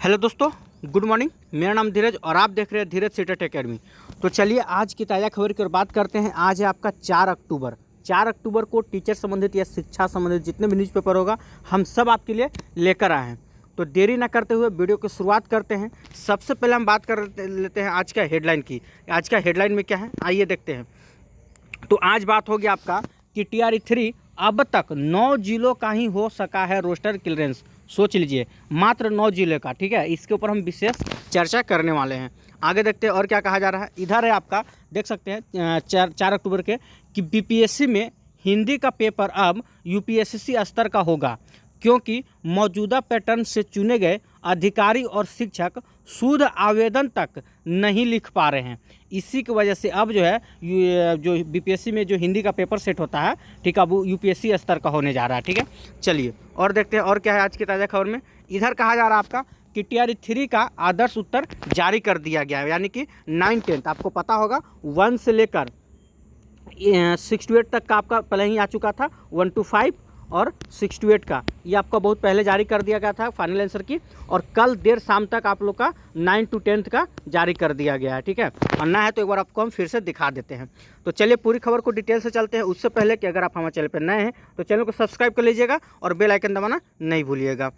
Hello दोस्तों, good morning. मेरा नाम धीरज और आप देख रहे हैं धीरज सीटेट एकेडमी। तो चलिए आज की ताज़ा खबर की ओर बात करते हैं। आज है आपका 4 अक्टूबर को टीचर संबंधित या शिक्षा संबंधित जितने भी न्यूज़पेपर होगा हम सब आपके लिए लेकर आए हैं। तो देरी ना करते हुए वीडियो की शुरुआत करते हैं। सबसे पहले हम बात कर लेते हैं आज का हेडलाइन की। आज का हेडलाइन में क्या है आइए देखते हैं। तो आज बात होगी आपका कि TRE-3 अब तक 9 जिलों का ही हो सका है रोस्टर क्लियरेंस। सोच लीजिए, मात्र 9 जिले का। ठीक है, इसके ऊपर हम विशेष चर्चा करने वाले हैं। आगे देखते हैं और क्या कहा जा रहा है। इधर है आपका, देख सकते हैं 4 अक्टूबर के कि BPSC में हिंदी का पेपर अब UPSC स्तर का होगा, क्योंकि मौजूदा पैटर्न से चुने गए अधिकारी और शिक्षक शुद्ध आवेदन तक नहीं लिख पा रहे हैं। इसी की वजह से अब जो है जो BPSC में जो हिंदी का पेपर सेट होता है, ठीक है, वो UPSC स्तर का होने जा रहा है। ठीक है, चलिए और देखते हैं और क्या है आज की ताज़ा खबर में। इधर कहा जा रहा है आपका कि TRE-3 का आदर्श उत्तर जारी कर दिया गया है, यानी कि 9-10 आपको पता होगा 1 से लेकर 6 to 8 तक का आपका पहले ही आ चुका था। 1 to 5 और 6 to 8 का ये आपका बहुत पहले जारी कर दिया गया था फाइनल आंसर की, और कल देर शाम तक आप लोग का 9 to 10 का जारी कर दिया गया है। ठीक है, और ना है तो एक बार आपको हम फिर से दिखा देते हैं। तो चलिए पूरी खबर को डिटेल से चलते हैं। उससे पहले कि अगर आप हमारे चैनल पर नए हैं तो चैनल को सब्सक्राइब कर लीजिएगा और बेल आइकन दबाना नहीं भूलिएगा।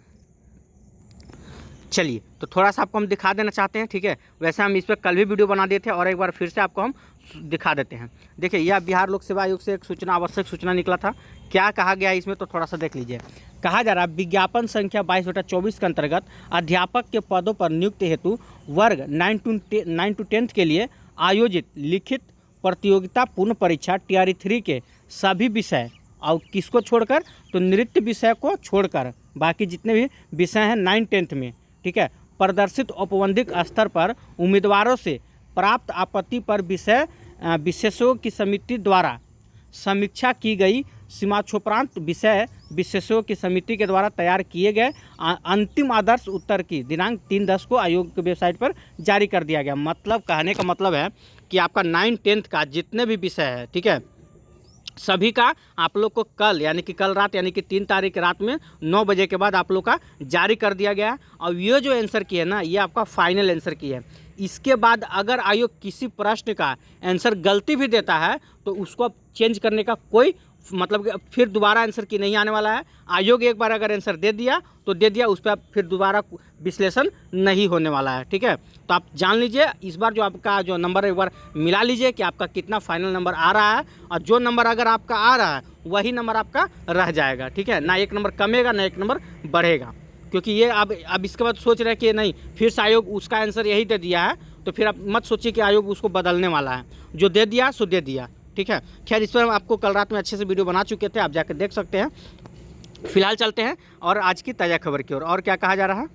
चलिए तो थोड़ा सा आपको हम दिखा देना चाहते हैं। ठीक है, वैसे हम इस पर कल भी वीडियो बना दिए थे और एक बार फिर से आपको हम दिखा देते हैं। देखिए, यह बिहार लोक सेवा आयोग से एक सूचना, आवश्यक सूचना निकला था। क्या कहा गया है इसमें तो थोड़ा सा देख लीजिए। कहा जा रहा है विज्ञापन संख्या 22/24 के अंतर्गत अध्यापक के पदों पर नियुक्ति हेतु वर्ग 9 to 10 के लिए आयोजित लिखित प्रतियोगिता पूर्ण परीक्षा TRE-3 के सभी विषय और किसको छोड़कर, तो नृत्य विषय को छोड़कर बाकी जितने भी विषय हैं 9-10 में, ठीक है, प्रदर्शित औपबंधिक स्तर पर उम्मीदवारों से प्राप्त आपत्ति पर विशेषज्ञों की समिति द्वारा समीक्षा की गई सीमाक्षोपरांत विषय विशेषज्ञों की समिति के द्वारा तैयार किए गए अंतिम आदर्श उत्तर की दिनांक 3/10 को आयोग की वेबसाइट पर जारी कर दिया गया। मतलब कहने का मतलब है कि आपका 9-10 का जितने भी विषय है, ठीक है, सभी का आप लोग को कल यानी कि कल रात यानी कि 3 तारीख रात में 9 बजे के बाद आप लोग का जारी कर दिया गया है। और ये जो आंसर की है ना, ये आपका फाइनल आंसर की है। इसके बाद अगर आयोग किसी प्रश्न का आंसर गलती भी देता है तो उसको अब चेंज करने का कोई मतलब फिर दोबारा आंसर की नहीं आने वाला है। आयोग एक बार अगर आंसर दे दिया तो दे दिया, उस पर फिर दोबारा विश्लेषण नहीं होने वाला है। ठीक है, तो आप जान लीजिए इस बार जो आपका जो नंबर एक बार मिला लीजिए कि आपका कितना फाइनल नंबर आ रहा है, और जो नंबर अगर आपका आ रहा है वही नंबर आपका रह जाएगा। ठीक है, ना एक नंबर कमेगा ना एक नंबर बढ़ेगा, क्योंकि ये अब इसके बाद सोच रहे हैं कि नहीं फिर से आयोग उसका आंसर यही दे दिया है, तो फिर आप मत सोचिए कि आयोग उसको बदलने वाला है। जो दे दिया सो दे दिया। ठीक है, खैर इस पर हम आपको कल रात में अच्छे से वीडियो बना चुके थे, आप जाकर देख सकते हैं। फिलहाल चलते हैं और आज की ताज़ा खबर की ओर। और क्या कहा जा रहा है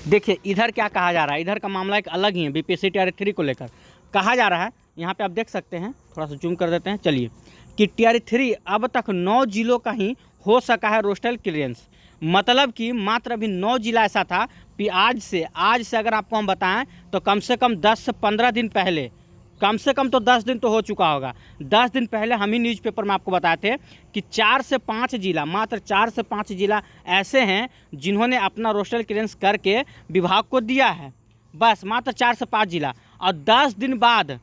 देखिए, इधर क्या कहा जा रहा है। इधर का मामला एक अलग ही है। BPSC TRE-3 को लेकर कहा जा रहा है, यहाँ पे आप देख सकते हैं, थोड़ा सा जूम कर देते हैं। चलिए कि TRE-3 अब तक 9 जिलों का ही हो सका है रोस्टर क्लियरेंस। मतलब कि मात्र अभी 9 जिला ऐसा था कि आज से अगर आपको हम बताएं तो कम से कम 10 से 15 दिन पहले, कम से कम तो 10 दिन तो हो चुका होगा, 10 दिन पहले हम ही न्यूज़पेपर में आपको बताए थे कि 4 से 5 जिला, मात्र 4 से 5 जिला ऐसे हैं जिन्होंने अपना रोस्टर क्लियरेंस करके विभाग को दिया है। बस मात्र 4 से 5 जिला, और 10 दिन बाद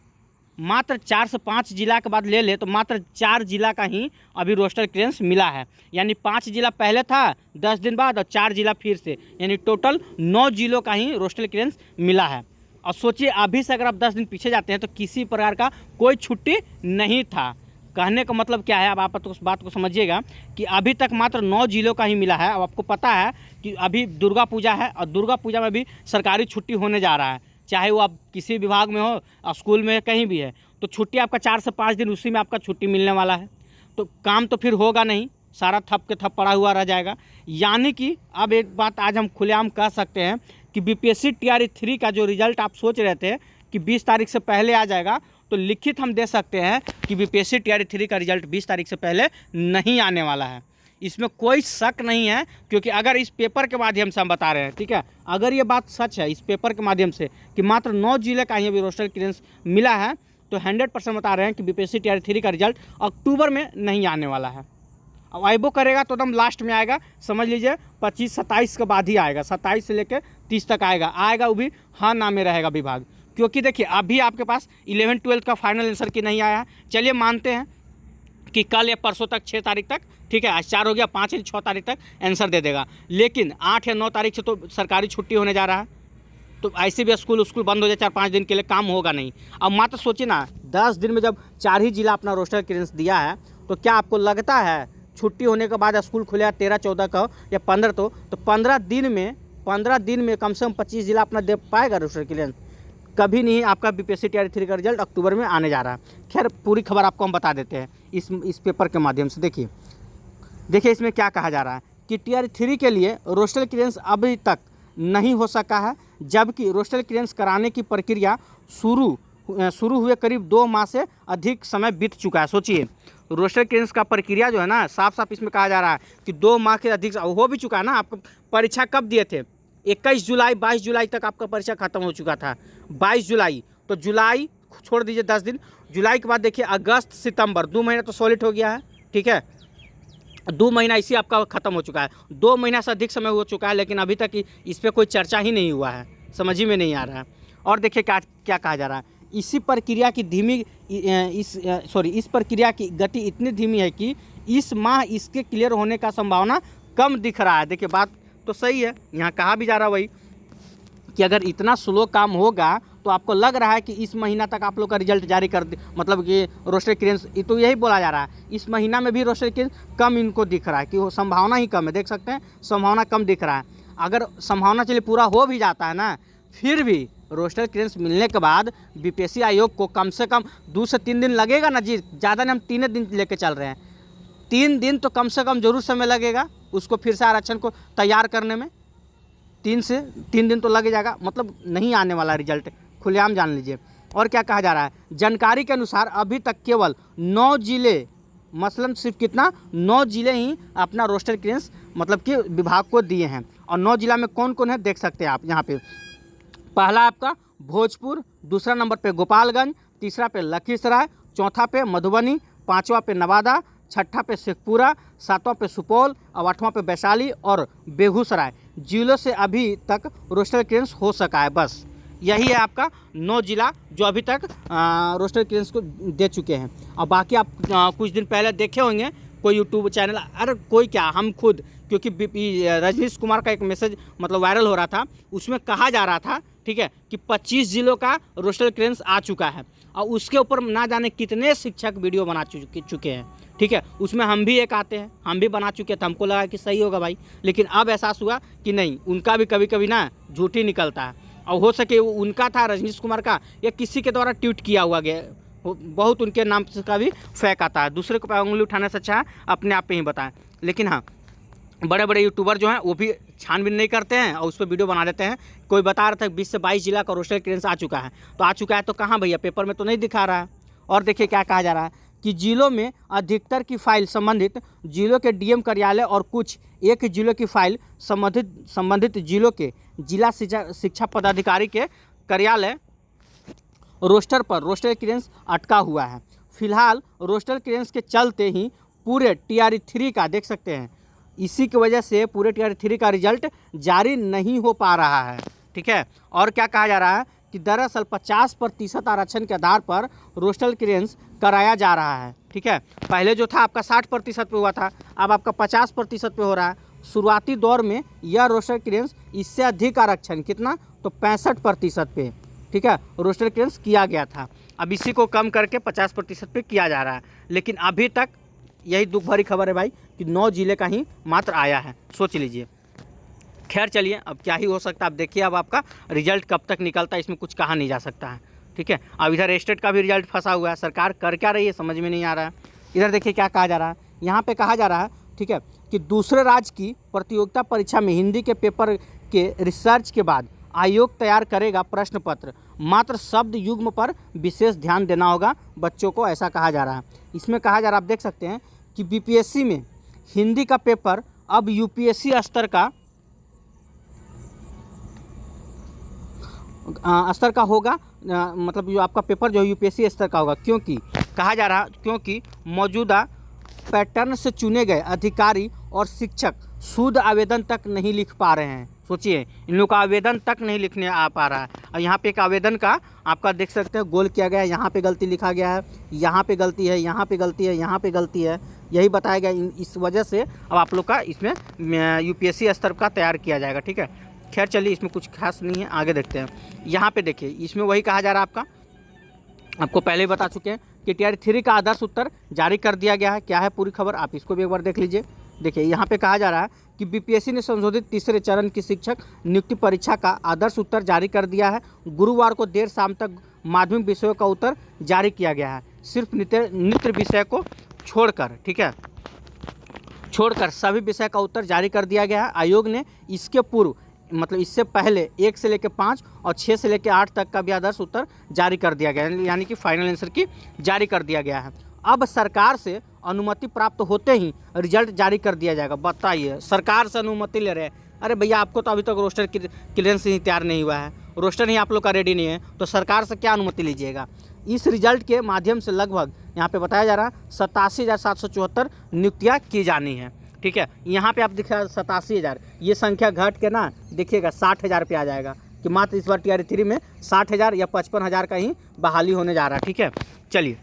मात्र 4 से 5 जिला के बाद ले ले तो मात्र 4 जिला का ही अभी रोस्टर क्लियरेंस मिला है। यानी 5 जिला पहले था 10 दिन बाद, और 4 जिला फिर से, यानी टोटल 9 जिलों का ही रोस्टर क्लियरेंस मिला है। और सोचिए अभी से अगर आप 10 दिन पीछे जाते हैं तो किसी प्रकार का कोई छुट्टी नहीं था। कहने का मतलब क्या है, अब आप तो उस बात को समझिएगा कि अभी तक मात्र 9 जिलों का ही मिला है। अब आपको पता है कि अभी दुर्गा पूजा है, और दुर्गा पूजा में भी सरकारी छुट्टी होने जा रहा है, चाहे वो आप किसी विभाग में हो, स्कूल में, कहीं भी है, तो छुट्टी आपका 4 से 5 दिन उसी में आपका छुट्टी मिलने वाला है। तो काम तो फिर होगा नहीं, सारा थप के थप पड़ा हुआ रह जाएगा। यानी कि अब एक बात आज हम खुलेआम कह सकते हैं कि BPSC TRE-3 का जो रिजल्ट आप सोच रहे थे कि 20 तारीख से पहले आ जाएगा, तो लिखित हम दे सकते हैं कि BPSC TRE-3 का रिजल्ट 20 तारीख से पहले नहीं आने वाला है। इसमें कोई शक नहीं है, क्योंकि अगर इस पेपर के माध्यम से हम बता रहे हैं, ठीक है, अगर ये बात सच है इस पेपर के माध्यम से कि मात्र 9 जिले का ही अभी रोस्टर क्लियरेंस मिला है, तो 100% बता रहे हैं कि BPSC TRE-3 का रिजल्ट अक्टूबर में नहीं आने वाला है। अब आइबो करेगा तो एकदम लास्ट में आएगा, समझ लीजिए 25-27 के बाद ही आएगा, 27 से लेकर 30 तक आएगा वो भी हाँ ना में रहेगा विभाग। क्योंकि देखिए अभी आपके पास 11-12 का फाइनल आंसर की नहीं आया है, चलिए मानते हैं कि कल या परसों तक 6 तारीख तक, ठीक है, आज 4 हो गया, 5 या 6 तारीख तक आंसर दे देगा। लेकिन 8 या 9 तारीख से तो सरकारी छुट्टी होने जा रहा है, तो ऐसे भी स्कूल बंद हो जाए 4-5 दिन के लिए, काम होगा नहीं। अब मात्र सोचिए ना, 10 दिन में जब 4 ही जिला अपना रोस्टर क्लियरेंस दिया है, तो क्या आपको लगता है छुट्टी होने के बाद स्कूल खुलेगा 13-14 का या 15 तो 15 दिन में कम से कम 25 जिला अपना दे पाएगा रोस्टर क्लियरेंस? कभी नहीं। आपका बीपीएससी टीआरई 3 का रिजल्ट अक्टूबर में आने जा रहा है। खैर पूरी खबर आपको हम बता देते हैं इस पेपर के माध्यम से। देखिए इसमें क्या कहा जा रहा है कि टीआरई 3 के लिए रोस्टर क्लियरेंस अभी तक नहीं हो सका है, जबकि रोस्टर क्लियरेंस कराने की प्रक्रिया शुरू हुए करीब 2 माह से अधिक समय बीत चुका है। सोचिए रोस्टर क्लियरेंस का प्रक्रिया जो है ना, साफ इसमें कहा जा रहा है कि 2 माह के अधिक हो भी चुका है ना। आपको परीक्षा कब दिए थे? 21 जुलाई 22 जुलाई तक आपका परीक्षा खत्म हो चुका था, 22 जुलाई। तो जुलाई छोड़ दीजिए 10 दिन, जुलाई के बाद देखिए अगस्त सितंबर 2 महीना तो सॉलिड हो गया है, ठीक है, 2 महीना इसी आपका ख़त्म हो चुका है, 2 महीना से अधिक समय हो चुका है, लेकिन अभी तक इस पर कोई चर्चा ही नहीं हुआ है, समझ ही में नहीं आ रहा है। और देखिए क्या कहा जा रहा है, इस प्रक्रिया की गति इतनी धीमी है कि इस माह इसके क्लियर होने का संभावना कम दिख रहा है। देखिए बात तो सही है, यहाँ कहा भी जा रहा है वही कि अगर इतना स्लो काम होगा तो आपको लग रहा है कि इस महीना तक आप लोग का रिजल्ट जारी कर दे, मतलब कि रोस्टर क्लियरेंस, तो यही बोला जा रहा है इस महीना में भी रोस्टर क्लियरेंस कम इनको दिख रहा है, कि वो संभावना ही कम है। देख सकते हैं संभावना कम दिख रहा है। अगर संभावना चलिए पूरा हो भी जाता है ना, फिर भी रोस्टर क्लियरेंस मिलने के बाद बीपीएससी आयोग को कम से कम 2 से 3 दिन लगेगा ना जी, ज़्यादा नहीं, हम 3 दिन लेके चल रहे हैं, 3 दिन तो कम से कम जरूर समय लगेगा उसको फिर से आरक्षण को तैयार करने में, 3 दिन तो लग जाएगा, मतलब नहीं आने वाला रिजल्ट, खुलेआम जान लीजिए। और क्या कहा जा रहा है, जानकारी के अनुसार अभी तक केवल 9 जिले, मसलन सिर्फ कितना 9 जिले ही अपना रोस्टर क्लियरेंस मतलब कि विभाग को दिए हैं। और 9 जिला में कौन कौन है देख सकते हैं आप यहाँ पे। पहला आपका भोजपुर, दूसरा नंबर पे गोपालगंज, तीसरा पे लखीसराय, चौथा पे मधुबनी, 5वां पे नवादा, 6ठा पे शेखपुरा, 7वां पे सुपौल और 8वां पे वैशाली और बेगूसराय जिलों से अभी तक रोस्टर क्लियरेंस हो सका है। बस यही है आपका 9 जिला जो अभी तक रोस्टर क्लियरेंस को दे चुके हैं। और बाकी आप कुछ दिन पहले देखे होंगे कोई यूट्यूब चैनल, अरे कोई क्या, हम खुद, क्योंकि रजनीश कुमार का एक मैसेज मतलब वायरल हो रहा था, उसमें कहा जा रहा था, ठीक है, कि 25 जिलों का रोस्टर क्लियरेंस आ चुका है और उसके ऊपर ना जाने कितने शिक्षक वीडियो बना चुके हैं, ठीक है, उसमें हम भी एक आते हैं, हम भी बना चुके थे, हमको लगा कि सही होगा भाई, लेकिन अब एहसास हुआ कि नहीं, उनका भी कभी कभी ना झूठ ही निकलता है। और हो सके उनका था रजनीश कुमार का या किसी के द्वारा ट्वीट किया हुआ गया, बहुत उनके नाम से का भी फेक आता है। दूसरे को उंगली उठाने से अच्छा है अपने आप पे ही बताएं। लेकिन हाँ, बड़े बड़े यूट्यूबर जो हैं वो भी छानबीन नहीं करते हैं और उस पर वीडियो बना देते हैं। कोई बता रहा था 20 से 22 जिला का रोस्टर क्लियरेंस आ चुका है, तो आ चुका है तो कहाँ भैया, पेपर में तो नहीं दिखा रहा है। और देखिए क्या कहा जा रहा है कि जिलों में अधिकतर की फाइल संबंधित जिलों के डीएम कार्यालय और कुछ एक जिलों की फाइल संबंधित जिलों के जिला शिक्षा पदाधिकारी के कार्यालय रोस्टर पर रोस्टर क्लियरेंस अटका हुआ है। फिलहाल रोस्टर क्लियरेंस के चलते ही पूरे टीआरई 3 का देख सकते हैं, इसी की वजह से पूरे टीआरई 3 का रिजल्ट जारी नहीं हो पा रहा है, ठीक है। और क्या कहा जा रहा है कि दरअसल 50% आरक्षण के आधार पर रोस्टर क्लियरेंस कराया जा रहा है, ठीक है। पहले जो था आपका 60% पे हुआ था, अब आपका 50% पे हो रहा है। शुरुआती दौर में यह रोस्टर क्लियरेंस इससे अधिक आरक्षण, कितना तो 65% पे, ठीक है, रोस्टर क्लियरेंस किया गया था। अब इसी को कम करके 50% पे किया जा रहा है। लेकिन अभी तक यही दुख भरी खबर है भाई कि 9 जिले का ही मात्र आया है, सोच लीजिए। खैर चलिए, अब क्या ही हो सकता है, अब देखिए अब आपका रिजल्ट कब तक निकलता है, इसमें कुछ कहा नहीं जा सकता है, ठीक है। अब इधर स्टेट का भी रिजल्ट फंसा हुआ है, सरकार कर क्या रही है समझ में नहीं आ रहा है। इधर देखिए क्या कहा जा रहा है, यहाँ पे कहा जा रहा है, ठीक है, कि दूसरे राज्य की प्रतियोगिता परीक्षा में हिंदी के पेपर के रिसर्च के बाद आयोग तैयार करेगा प्रश्न पत्र, मात्र शब्द युग्म पर विशेष ध्यान देना होगा बच्चों को, ऐसा कहा जा रहा है। इसमें कहा जा रहा है, आप देख सकते हैं कि बीपीएससी में हिंदी का पेपर अब यूपीएससी स्तर का होगा, मतलब जो आपका पेपर जो यूपीएससी स्तर का होगा, क्योंकि कहा जा रहा, क्योंकि मौजूदा पैटर्न से चुने गए अधिकारी और शिक्षक शुद्ध आवेदन तक नहीं लिख पा रहे हैं। सोचिए, इन लोग का आवेदन तक नहीं लिखने आ पा रहा है। और यहाँ पे एक आवेदन का आपका देख सकते हैं गोल किया गया है, यहाँ पे गलती लिखा गया है, यहाँ पे गलती है, यहाँ पे गलती है, यहाँ पे गलती है, यही बताया गया। इस वजह से अब आप लोग का इसमें यूपीएससी स्तर का तैयार किया जाएगा। ठीक है, खैर चलिए, इसमें कुछ खास नहीं है, आगे देखते हैं। यहाँ पे देखिए, इसमें वही कहा जा रहा है, आपको पहले ही बता चुके हैं कि टियर 3 का आदर्श उत्तर जारी कर दिया गया है। क्या है पूरी खबर, आप इसको भी एक बार देख लीजिए। देखिए, यहाँ पे कहा जा रहा है कि बीपीएससी ने संशोधित तीसरे चरण की शिक्षक नियुक्ति परीक्षा का आदर्श उत्तर जारी कर दिया है। गुरुवार को देर शाम तक माध्यमिक विषयों का उत्तर जारी किया गया है, सिर्फ नृत्य विषय को छोड़कर। ठीक है, छोड़कर सभी विषय का उत्तर जारी कर दिया गया है। आयोग ने इसके पूर्व मतलब इससे पहले 1 से लेकर 5 और 6 से लेकर 8 तक का भी आदर्श उत्तर जारी कर दिया गया है, यानी कि फाइनल आंसर की जारी कर दिया गया है। अब सरकार से अनुमति प्राप्त होते ही रिजल्ट जारी कर दिया जाएगा। बताइए, सरकार से अनुमति ले रहे हैं। अरे भैया, आपको तो अभी तक रोस्टर क्लियरेंस ही तैयार नहीं हुआ है, रोस्टर ही आप लोग का रेडी नहीं है, तो सरकार से क्या अनुमति लीजिएगा। इस रिजल्ट के माध्यम से लगभग यहाँ पे बताया जा रहा है 87,774 नियुक्तियाँ की जानी है। ठीक है, यहाँ पे आप दिखा 87,000, ये संख्या घट के ना देखिएगा 60,000 पे आ जाएगा कि मात्र इस बार टियर 3 में 60,000 या 55,000 का ही बहाली होने जा रहा है। ठीक है, चलिए,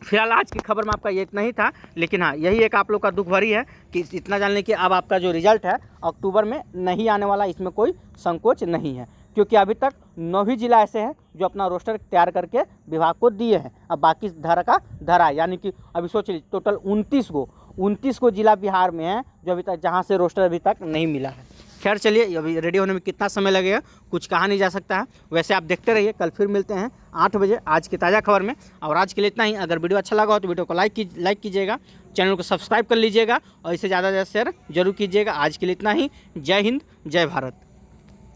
फिलहाल आज की खबर में आपका ये इतना ही था, लेकिन हाँ, यही एक आप लोग का दुख भरी है कि इतना जानने कि अब आपका जो रिजल्ट है अक्टूबर में नहीं आने वाला, इसमें कोई संकोच नहीं है, क्योंकि अभी तक 9 ही जिला ऐसे हैं जो अपना रोस्टर तैयार करके विभाग को दिए हैं। अब बाकी धरा का धरा, यानी कि अभी सोच लीजिए टोटल 29 को जिला बिहार में है जो अभी तक, जहाँ से रोस्टर अभी तक नहीं मिला है। खैर चलिए, अभी रेडी होने में कितना समय लगेगा कुछ कहा नहीं जा सकता है। वैसे आप देखते रहिए, कल फिर मिलते हैं 8 बजे आज की ताज़ा खबर में। और आज के लिए इतना ही। अगर वीडियो अच्छा लगा हो तो वीडियो को लाइक कीजिएगा, चैनल को सब्सक्राइब कर लीजिएगा और इसे ज़्यादा से ज़्यादा शेयर जरूर कीजिएगा। आज के लिए इतना ही। जय हिंद, जय भारत।